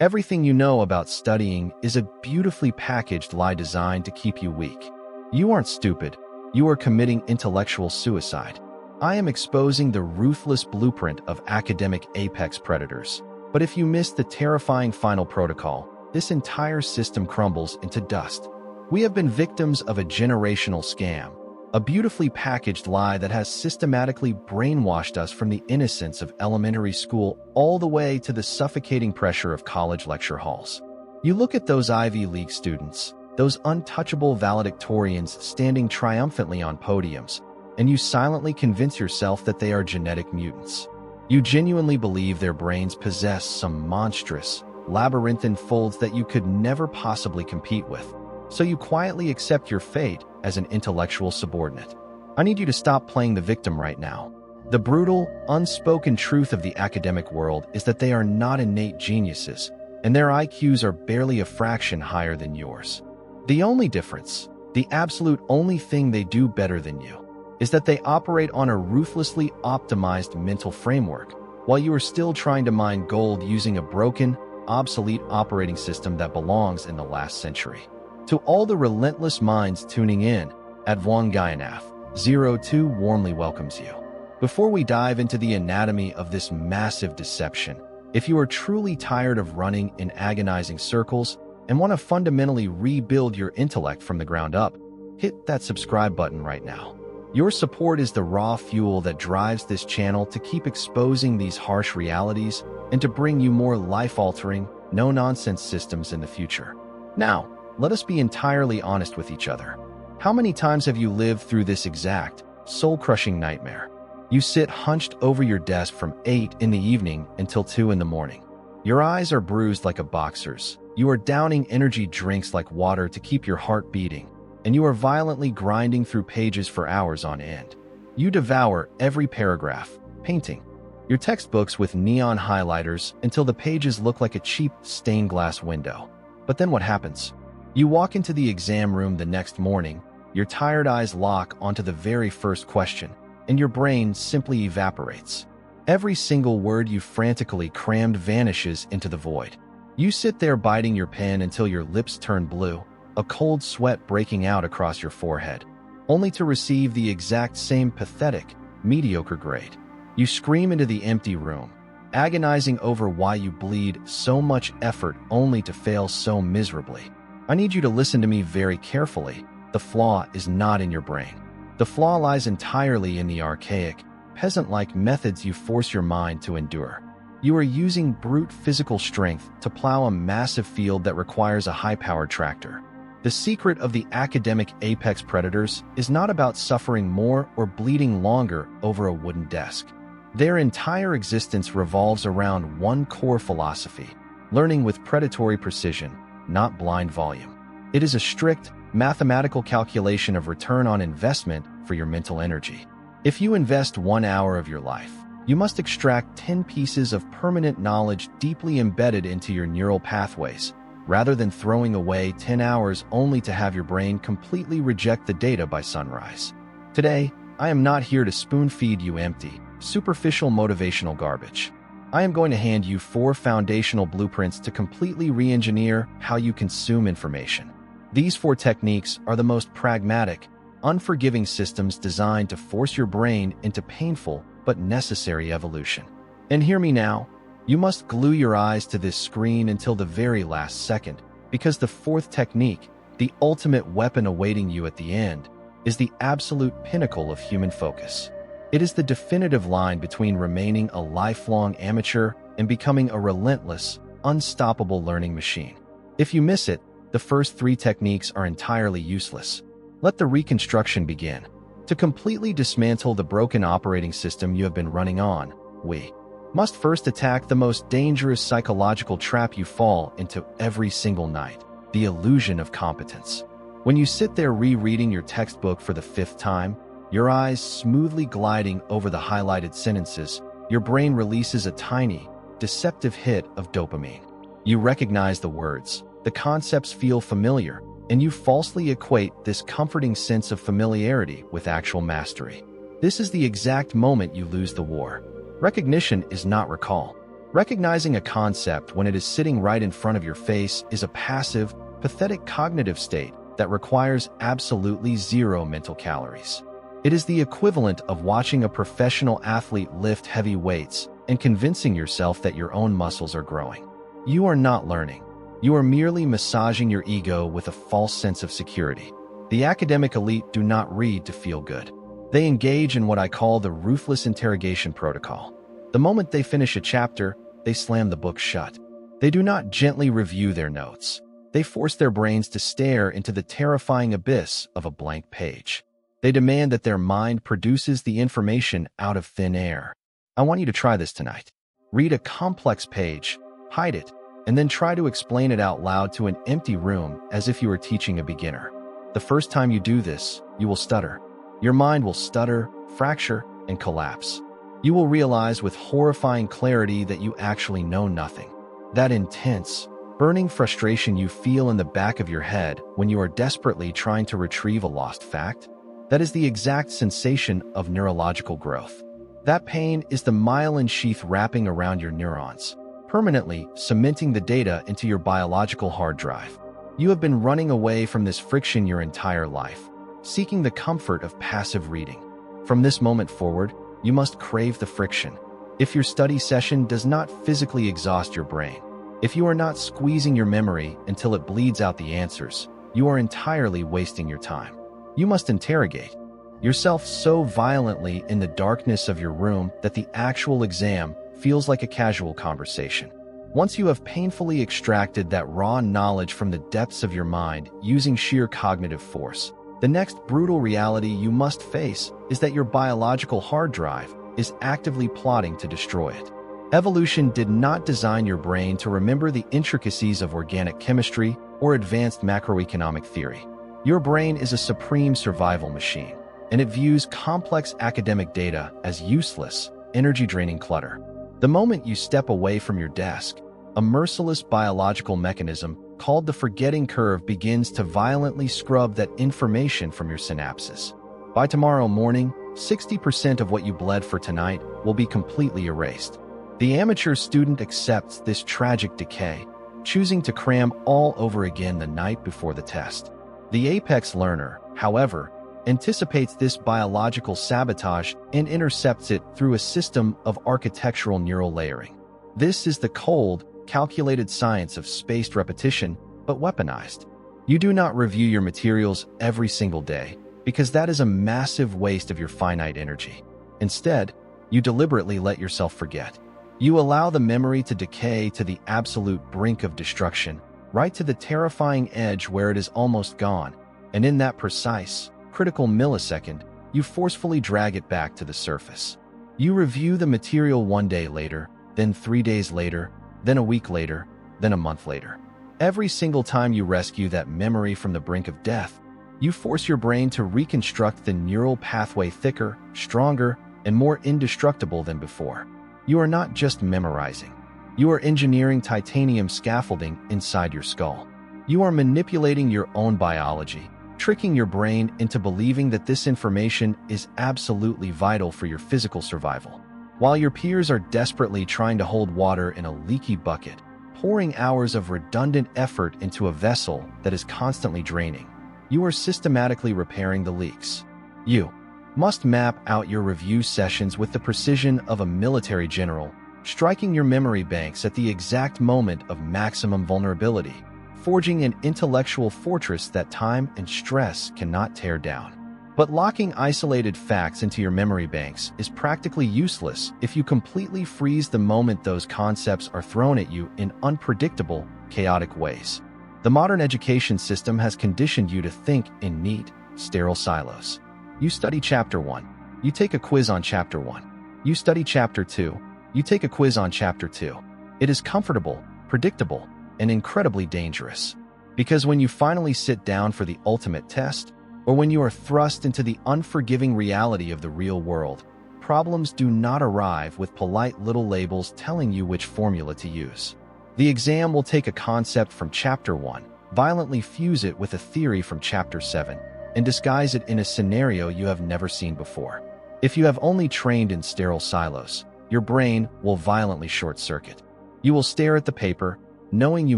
Everything you know about studying is a beautifully packaged lie designed to keep you weak. You aren't stupid. You are committing intellectual suicide. I am exposing the ruthless blueprint of academic apex predators. But if you miss the terrifying final protocol, this entire system crumbles into dust. We have been victims of a generational scam, a beautifully packaged lie that has systematically brainwashed us from the innocence of elementary school all the way to the suffocating pressure of college lecture halls. You look at those Ivy League students, those untouchable valedictorians standing triumphantly on podiums, and you silently convince yourself that they are genetic mutants. You genuinely believe their brains possess some monstrous, labyrinthine folds that you could never possibly compete with. So you quietly accept your fate as an intellectual subordinate. I need you to stop playing the victim right now. The brutal, unspoken truth of the academic world is that they are not innate geniuses, and their IQs are barely a fraction higher than yours. The only difference, the absolute only thing they do better than you, is that they operate on a ruthlessly optimized mental framework, while you are still trying to mine gold using a broken, obsolete operating system that belongs in the last century. To all the relentless minds tuning in, at.with 02 warmly welcomes you. Before we dive into the anatomy of this massive deception, if you are truly tired of running in agonizing circles and want to fundamentally rebuild your intellect from the ground up, hit that subscribe button right now. Your support is the raw fuel that drives this channel to keep exposing these harsh realities and to bring you more life-altering, no-nonsense systems in the future. Now, let us be entirely honest with each other. How many times have you lived through this exact, soul-crushing nightmare? You sit hunched over your desk from 8 in the evening until 2 in the morning. Your eyes are bruised like a boxer's. You are downing energy drinks like water to keep your heart beating, and you are violently grinding through pages for hours on end. You devour every paragraph, painting your textbooks with neon highlighters until the pages look like a cheap stained glass window. But then what happens? You walk into the exam room the next morning, your tired eyes lock onto the very first question, and your brain simply evaporates. Every single word you frantically crammed vanishes into the void. You sit there biting your pen until your lips turn blue, a cold sweat breaking out across your forehead, only to receive the exact same pathetic, mediocre grade. You scream into the empty room, agonizing over why you bleed so much effort only to fail so miserably. I need you to listen to me very carefully. The flaw is not in your brain. The flaw lies entirely in the archaic, peasant-like methods you force your mind to endure. You are using brute physical strength to plow a massive field that requires a high-powered tractor. The secret of the academic apex predators is not about suffering more or bleeding longer over a wooden desk. Their entire existence revolves around one core philosophy: learning with predatory precision, not blind volume. It is a strict, mathematical calculation of return on investment for your mental energy. If you invest 1 hour of your life, you must extract 10 pieces of permanent knowledge deeply embedded into your neural pathways, rather than throwing away 10 hours only to have your brain completely reject the data by sunrise. Today, I am not here to spoon-feed you empty, superficial motivational garbage. I am going to hand you 4 foundational blueprints to completely re-engineer how you consume information. These 4 techniques are the most pragmatic, unforgiving systems designed to force your brain into painful but necessary evolution. And hear me now, you must glue your eyes to this screen until the very last second, because the 4th technique, the ultimate weapon awaiting you at the end, is the absolute pinnacle of human focus. It is the definitive line between remaining a lifelong amateur and becoming a relentless, unstoppable learning machine. If you miss it, the first 3 techniques are entirely useless. Let the reconstruction begin. To completely dismantle the broken operating system you have been running on, we must first attack the most dangerous psychological trap you fall into every single night: the illusion of competence. When you sit there rereading your textbook for the 5th time, your eyes smoothly gliding over the highlighted sentences, your brain releases a tiny, deceptive hit of dopamine. You recognize the words, the concepts feel familiar, and you falsely equate this comforting sense of familiarity with actual mastery. This is the exact moment you lose the war. Recognition is not recall. Recognizing a concept when it is sitting right in front of your face is a passive, pathetic cognitive state that requires absolutely zero mental calories. It is the equivalent of watching a professional athlete lift heavy weights and convincing yourself that your own muscles are growing. You are not learning. You are merely massaging your ego with a false sense of security. The academic elite do not read to feel good. They engage in what I call the ruthless interrogation protocol. The moment they finish a chapter, they slam the book shut. They do not gently review their notes. They force their brains to stare into the terrifying abyss of a blank page. They demand that their mind produces the information out of thin air. I want you to try this tonight. Read a complex page, hide it, and then try to explain it out loud to an empty room as if you were teaching a beginner. The first time you do this, you will stutter. Your mind will stutter, fracture, and collapse. You will realize with horrifying clarity that you actually know nothing. That intense, burning frustration you feel in the back of your head when you are desperately trying to retrieve a lost fact, that is the exact sensation of neurological growth. That pain is the myelin sheath wrapping around your neurons, permanently cementing the data into your biological hard drive. You have been running away from this friction your entire life, seeking the comfort of passive reading. From this moment forward, you must crave the friction. If your study session does not physically exhaust your brain, if you are not squeezing your memory until it bleeds out the answers, you are entirely wasting your time. You must interrogate yourself so violently in the darkness of your room that the actual exam feels like a casual conversation. Once you have painfully extracted that raw knowledge from the depths of your mind using sheer cognitive force, the next brutal reality you must face is that your biological hard drive is actively plotting to destroy it. Evolution did not design your brain to remember the intricacies of organic chemistry or advanced macroeconomic theory. Your brain is a supreme survival machine, and it views complex academic data as useless, energy-draining clutter. The moment you step away from your desk, a merciless biological mechanism called the forgetting curve begins to violently scrub that information from your synapses. By tomorrow morning, 60% of what you bled for tonight will be completely erased. The amateur student accepts this tragic decay, choosing to cram all over again the night before the test. The apex learner, however, anticipates this biological sabotage and intercepts it through a system of architectural neural layering. This is the cold, calculated science of spaced repetition, but weaponized. You do not review your materials every single day, because that is a massive waste of your finite energy. Instead, you deliberately let yourself forget. You allow the memory to decay to the absolute brink of destruction, right to the terrifying edge where it is almost gone, and in that precise, critical millisecond, you forcefully drag it back to the surface. You review the material 1 day later, then 3 days later, then a week later, then a month later. Every single time you rescue that memory from the brink of death, you force your brain to reconstruct the neural pathway thicker, stronger, and more indestructible than before. You are not just memorizing. You are engineering titanium scaffolding inside your skull. You are manipulating your own biology, tricking your brain into believing that this information is absolutely vital for your physical survival. While your peers are desperately trying to hold water in a leaky bucket, pouring hours of redundant effort into a vessel that is constantly draining, you are systematically repairing the leaks. You must map out your review sessions with the precision of a military general, striking your memory banks at the exact moment of maximum vulnerability, forging an intellectual fortress that time and stress cannot tear down. But locking isolated facts into your memory banks is practically useless if you completely freeze the moment those concepts are thrown at you in unpredictable, chaotic ways. The modern education system has conditioned you to think in neat, sterile silos. You study Chapter 1. You take a quiz on Chapter 1. You study Chapter 2. You take a quiz on Chapter 2. It is comfortable, predictable, and incredibly dangerous. Because when you finally sit down for the ultimate test, or when you are thrust into the unforgiving reality of the real world, problems do not arrive with polite little labels telling you which formula to use. The exam will take a concept from Chapter 1, violently fuse it with a theory from Chapter 7, and disguise it in a scenario you have never seen before. If you have only trained in sterile silos, your brain will violently short-circuit. You will stare at the paper, knowing you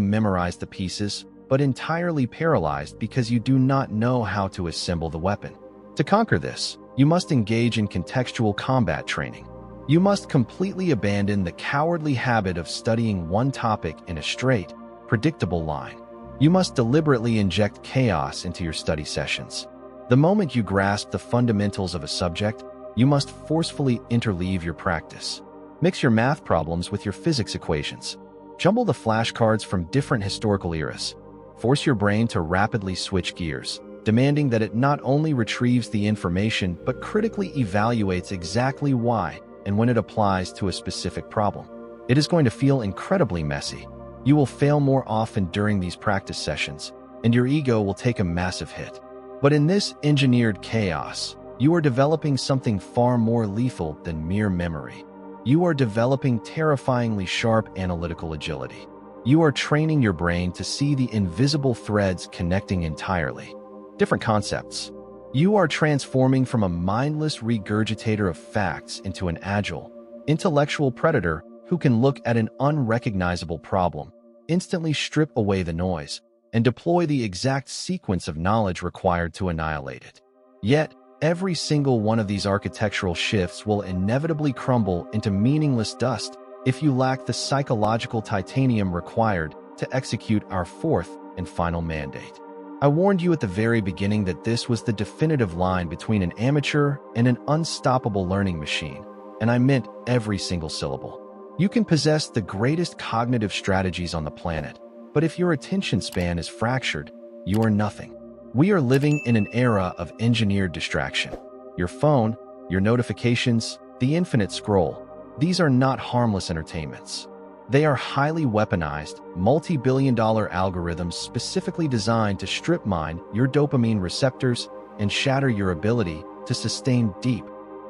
memorized the pieces, but entirely paralyzed because you do not know how to assemble the weapon. To conquer this, you must engage in contextual combat training. You must completely abandon the cowardly habit of studying one topic in a straight, predictable line. You must deliberately inject chaos into your study sessions. The moment you grasp the fundamentals of a subject, you must forcefully interleave your practice. Mix your math problems with your physics equations. Jumble the flashcards from different historical eras. Force your brain to rapidly switch gears, demanding that it not only retrieves the information but critically evaluates exactly why and when it applies to a specific problem. It is going to feel incredibly messy. You will fail more often during these practice sessions, and your ego will take a massive hit. But in this engineered chaos, you are developing something far more lethal than mere memory. You are developing terrifyingly sharp analytical agility. You are training your brain to see the invisible threads connecting entirely different concepts. You are transforming from a mindless regurgitator of facts into an agile, intellectual predator who can look at an unrecognizable problem, instantly strip away the noise, and deploy the exact sequence of knowledge required to annihilate it. Yet, every single one of these architectural shifts will inevitably crumble into meaningless dust if you lack the psychological titanium required to execute our fourth and final mandate. I warned you at the very beginning that this was the definitive line between an amateur and an unstoppable learning machine, and I meant every single syllable. You can possess the greatest cognitive strategies on the planet, but if your attention span is fractured, you are nothing. We are living in an era of engineered distraction. Your phone, your notifications, the infinite scroll, these are not harmless entertainments. They are highly weaponized, multi-billion-dollar algorithms specifically designed to strip mine your dopamine receptors and shatter your ability to sustain deep,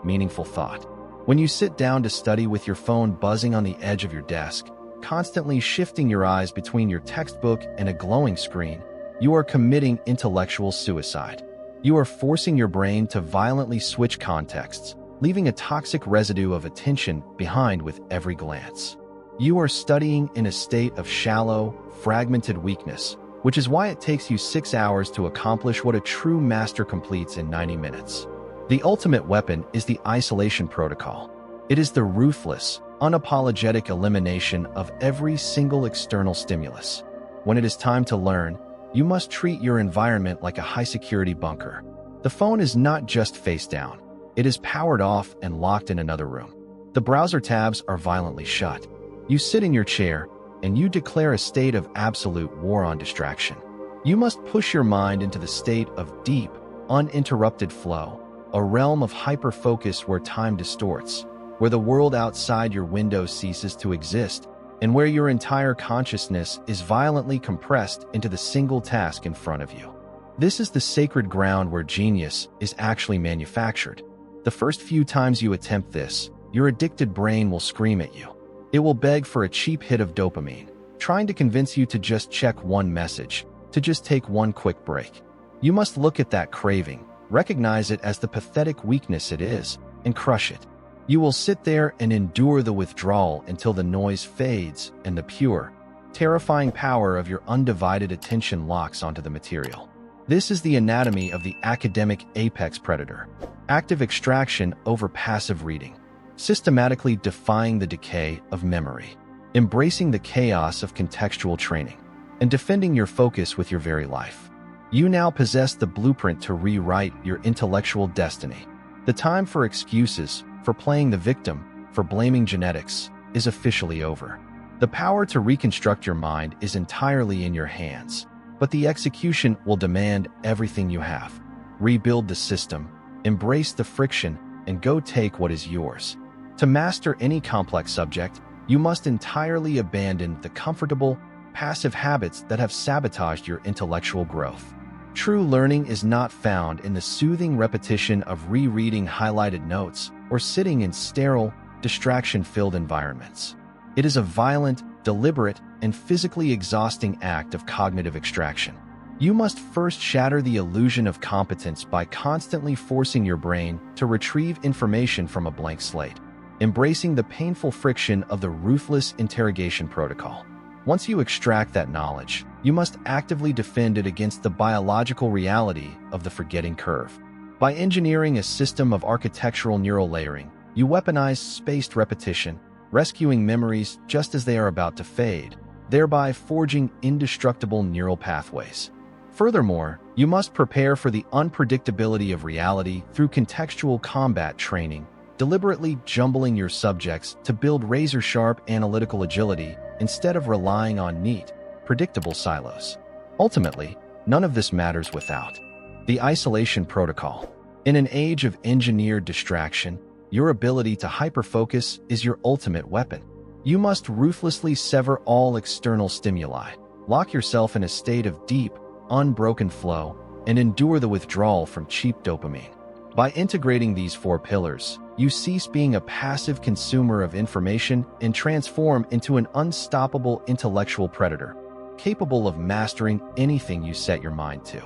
meaningful thought. When you sit down to study with your phone buzzing on the edge of your desk, constantly shifting your eyes between your textbook and a glowing screen, you are committing intellectual suicide. You are forcing your brain to violently switch contexts, leaving a toxic residue of attention behind with every glance. You are studying in a state of shallow, fragmented weakness, which is why it takes you 6 hours to accomplish what a true master completes in 90 minutes. The ultimate weapon is the isolation protocol. It is the ruthless, unapologetic elimination of every single external stimulus. When it is time to learn, you must treat your environment like a high-security bunker. The phone is not just face down. It is powered off and locked in another room. The browser tabs are violently shut. You sit in your chair, and you declare a state of absolute war on distraction. You must push your mind into the state of deep, uninterrupted flow, a realm of hyper-focus where time distorts, where the world outside your window ceases to exist, and where your entire consciousness is violently compressed into the single task in front of you. This is the sacred ground where genius is actually manufactured. The first few times you attempt this, your addicted brain will scream at you. It will beg for a cheap hit of dopamine, trying to convince you to just check one message, to just take one quick break. You must look at that craving, recognize it as the pathetic weakness it is, and crush it. You will sit there and endure the withdrawal until the noise fades and the pure, terrifying power of your undivided attention locks onto the material. This is the anatomy of the academic apex predator. Active extraction over passive reading. Systematically defying the decay of memory, embracing the chaos of contextual training, and defending your focus with your very life. You now possess the blueprint to rewrite your intellectual destiny. The time for excuses, for playing the victim, for blaming genetics, is officially over. The power to reconstruct your mind is entirely in your hands, but the execution will demand everything you have. Rebuild the system, embrace the friction, and go take what is yours. To master any complex subject, you must entirely abandon the comfortable, passive habits that have sabotaged your intellectual growth. True learning is not found in the soothing repetition of rereading highlighted notes or sitting in sterile, distraction-filled environments. It is a violent, deliberate, and physically exhausting act of cognitive extraction. You must first shatter the illusion of competence by constantly forcing your brain to retrieve information from a blank slate. embracing the painful friction of the ruthless interrogation protocol. Once you extract that knowledge, you must actively defend it against the biological reality of the forgetting curve. By engineering a system of architectural neural layering, you weaponize spaced repetition, rescuing memories just as they are about to fade, thereby forging indestructible neural pathways. Furthermore, you must prepare for the unpredictability of reality through contextual combat training, deliberately jumbling your subjects to build razor-sharp analytical agility instead of relying on neat, predictable silos. Ultimately, none of this matters without the isolation protocol. In an age of engineered distraction, your ability to hyperfocus is your ultimate weapon. You must ruthlessly sever all external stimuli, lock yourself in a state of deep, unbroken flow, and endure the withdrawal from cheap dopamine. By integrating these four pillars, you cease being a passive consumer of information and transform into an unstoppable intellectual predator, capable of mastering anything you set your mind to.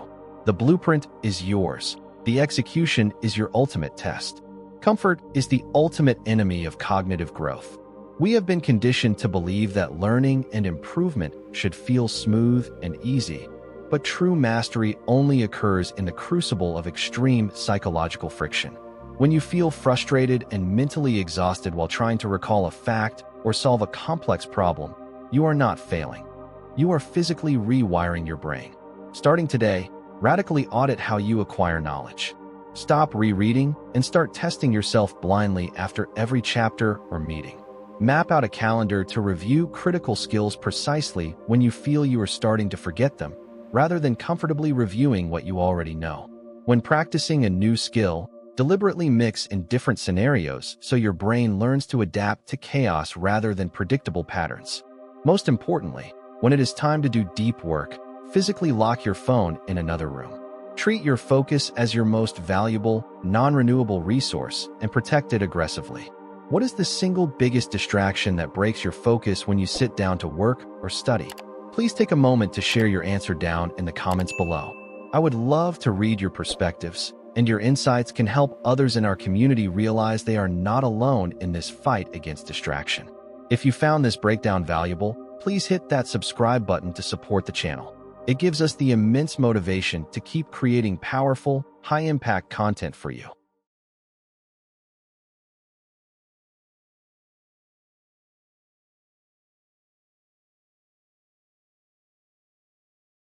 The blueprint is yours. The execution is your ultimate test. Comfort is the ultimate enemy of cognitive growth. We have been conditioned to believe that learning and improvement should feel smooth and easy, but true mastery only occurs in the crucible of extreme psychological friction. When you feel frustrated and mentally exhausted while trying to recall a fact or solve a complex problem, you are not failing. You are physically rewiring your brain. Starting today, radically audit how you acquire knowledge. Stop rereading and start testing yourself blindly after every chapter or meeting. Map out a calendar to review critical skills precisely when you feel you are starting to forget them, rather than comfortably reviewing what you already know. When practicing a new skill, deliberately mix in different scenarios so your brain learns to adapt to chaos rather than predictable patterns. Most importantly, when it is time to do deep work, physically lock your phone in another room. Treat your focus as your most valuable, non-renewable resource and protect it aggressively. What is the single biggest distraction that breaks your focus when you sit down to work or study? Please take a moment to share your answer down in the comments below. I would love to read your perspectives, and your insights can help others in our community realize they are not alone in this fight against distraction. If you found this breakdown valuable, please hit that subscribe button to support the channel. It gives us the immense motivation to keep creating powerful, high-impact content for you.